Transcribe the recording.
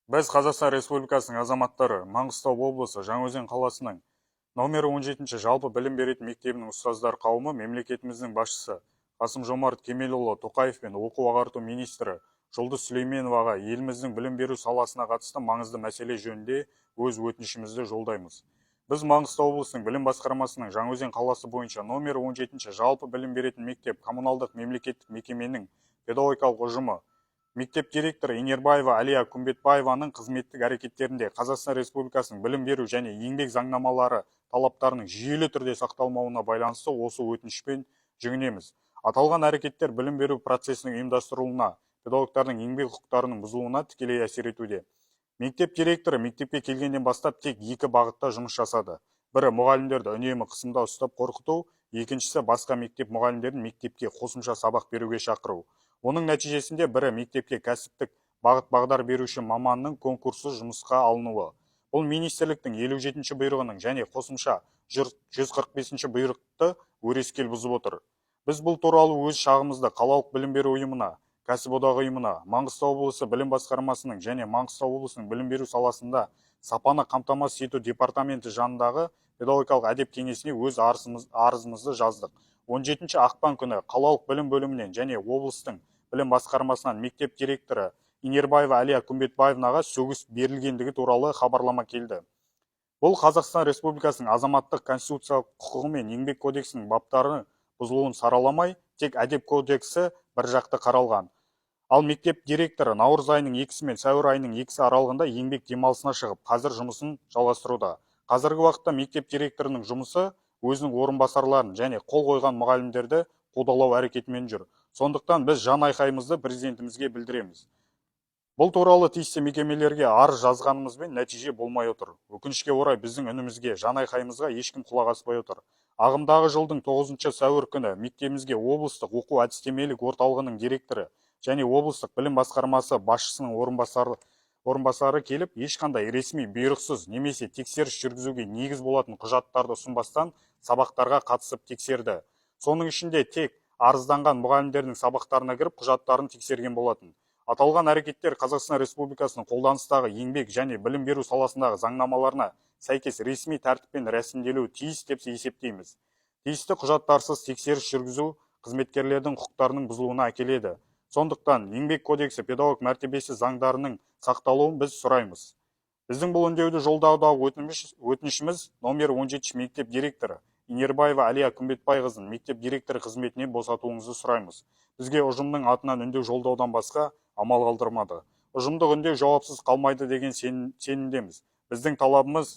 Біз Қазақстан Республикасының азаматтары Маңғыстау облысы Жаңаөзен қаласының номері 17-ші жалпы білім беретін мектебінің ұстаздар қауымы мемлекетіміздің басшысы Қасым-Жомарт Кемелұлы Тоқаев пен оқу-ағарту министрі Жұлдыз Сүлейменоваға еліміздің білім беру саласына қатысты маңызды мәселе жөнінде өз өтінішімізді жолдаймыз. Біз Маңғыстау облысының білім басқармасының Жаңаөзен қаласы бойынша номері 17-ші жалпы білім беретін мектеп коммуналдық мемлекеттік мекеменің педагогикалық ұжымы мектеп директоры Инербаева Алия Күмбетбаеваның қызметтік әрекеттерінде Қазақстан Республикасының білім беру және еңбек заңнамалары талаптарының жүйелі түрде сақталмауына байланысты осы өтінішпен жүгінеміз. Аталған әрекеттер білім беру процесінің ұйымдастырылуына, педагогтардың еңбек құқықтарының бұзылуына тікелей әсер етуде. Мектеп директоры мектепке келгеннен бастап тек екі бағытта жұмыс жасады. Бірі мұғалімдерді үнемі қысымда ұстап қорқыту, екіншісі басқа мектеп мұғалімдерін мектепке қосымша сабақ беруге шақыру. Оның нәтижесінде бірі мектепке кәсіптік бағыт-бағдар беруші маманның конкурссыз жұмысқа алынуы. Бұл министрліктің 57-ші бұйрығының және қосымша 145-ші бұйрықты өрескел бұзып отыр. Біз бұл туралы өз шағымызды қалалық білім беру ұйымына, кәсіподақ ұйымына, Маңғыстау облысы білім басқармасының және Маңғыстау облысының білім беру саласында сапаны қамтамасыз ету департаменті жанындағы педагогикалық әдеп кеңесіне өз арызымызды жаздық. 17 ақпан күні қалалық білім бөлімінен және облыстың білім басқармасынан мектеп директоры Инербаева Алия Күмбетбаевнаға сөгіс берілгендігі туралы хабарлама келді. Бұл Қазақстан Республикасының азаматтық конституциялық құқығы мен еңбек кодексінің баптары бұзылуын сараламай, тек әдеп кодексі бір жақты қаралған. Ал мектеп директоры наурыз айының 2-сі мен сәуір айының 2-сі аралығында еңбек демалысына шығып, қазір жұмысын жалғастыруда. Қазіргі уақытта мектеп директорының жұмысы өзінің орынбасарларын және қол қойған мұғалімдерді қудалау әрекетімен жүр. Сондықтан біз жан айқайымызды президентімізге білдіреміз. Бұл туралы тиісті мекемелерге арыз жазғанымызбен нәтиже болмай отыр. Өкінішке орай біздің үнімізге, жан айқайымызға ешкім құлақ аспай отыр. Ағымдағы жылдың 9 сәуір күні мектебімізге облыстық оқу әдістемелік орталығының директоры және облыстық білім басқармасы басшысының орынбасары келіп, ешқандай ресми бұйрықсыз немесе тексеріс жүргізуге негіз болатын құжаттарды ұсынбастан сабақтарға қатысып тексерді. Соның ішінде тек арызданған мұғалімдердің сабақтарына кіріп құжаттарын тексерген болатын. Аталған әрекеттер Қазақстан Республикасының қолданыстағы еңбек және білім беру саласындағы заңнамаларына сәйкес ресми тәртіппен рәсімделуі тиіс деп есептейміз. Тиісті құжаттарсыз тексеріс жүргізу қызметкерлердің құқықтарының бұзылуына әкеледі. Сондықтан еңбек кодексі педагог мәртебесі заңдарының сақталуын біз сұраймыз. Біздің бұл үндеуді жолдаудағы өтінішіміз номер 17 мектеп директоры Инербаева Алия Күмбетбайқызын мектеп директоры қызметінен босатуыңызды сұраймыз. Бізге ұжымның атынан үндеу жолдаудан басқа амал қалдырмады. Ұжымдық үндеу жауапсыз қалмайды деген сенімдеміз. Біздің талабымыз